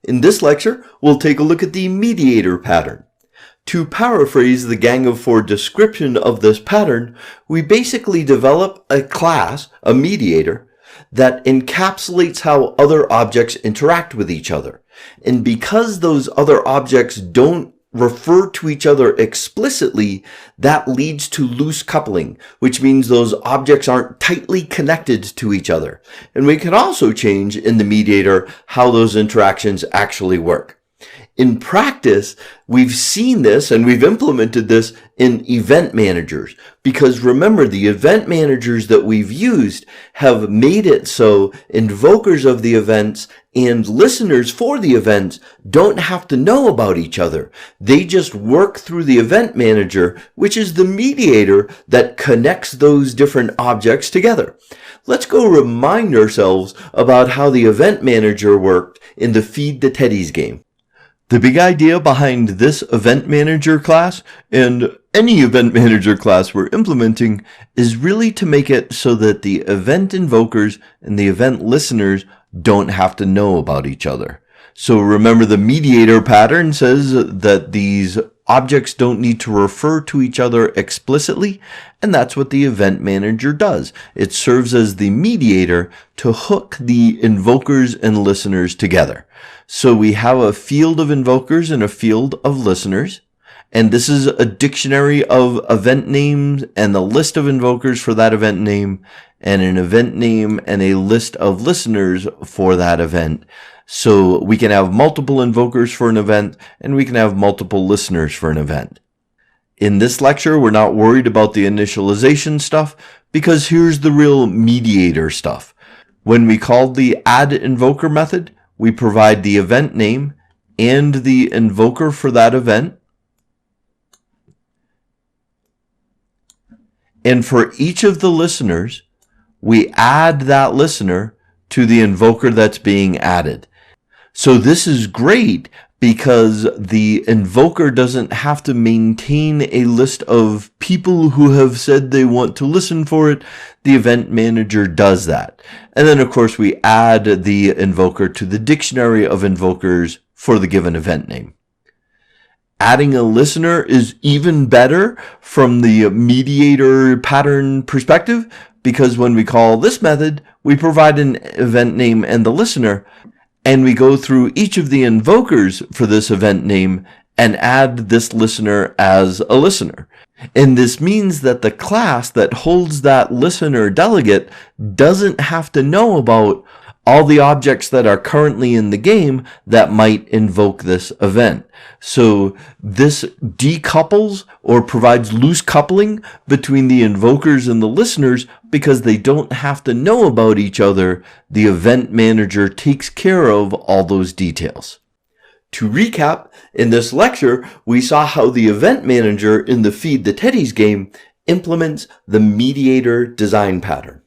In this lecture, we'll take a look at the mediator pattern. To paraphrase the Gang of Four description of this pattern, we basically develop a class, a mediator, that encapsulates how other objects interact with each other. And because those other objects don't refer to each other explicitly, that leads to loose coupling, which means those objects aren't tightly connected to each other. And we can also change in the mediator how those interactions actually work. In practice, we've seen this and we've implemented this in event managers, because remember, the event managers that we've used have made it so invokers of the events and listeners for the events don't have to know about each other. They just work through the event manager, which is the mediator that connects those different objects together. Let's go remind ourselves about how the event manager worked in the Feed the Teddies game. The big idea behind this event manager class and any event manager class we're implementing is really to make it so that the event invokers and the event listeners don't have to know about each other. So remember, the mediator pattern says that these objects don't need to refer to each other explicitly, and that's what the event manager does. It serves as the mediator to hook the invokers and listeners together. So we have a field of invokers and a field of listeners, and this is a dictionary of event names and the list of invokers for that event name, and an event name and a list of listeners for that event. So we can have multiple invokers for an event, and we can have multiple listeners for an event. In this lecture, we're not worried about the initialization stuff, because here's the real mediator stuff. When we call the add invoker method, we provide the event name and the invoker for that event. And for each of the listeners, we add that listener to the invoker that's being added. So this is great because the invoker doesn't have to maintain a list of people who have said they want to listen for it. The event manager does that. And then, of course, we add the invoker to the dictionary of invokers for the given event name. Adding a listener is even better from the mediator pattern perspective, because when we call this method, we provide an event name and the listener, and we go through each of the invokers for this event name and add this listener as a listener. And this means that the class that holds that listener delegate doesn't have to know about all the objects that are currently in the game that might invoke this event. So this decouples or provides loose coupling between the invokers and the listeners because they don't have to know about each other. The event manager takes care of all those details. To recap, in this lecture, we saw how the event manager in the Feed the Teddies game implements the mediator design pattern.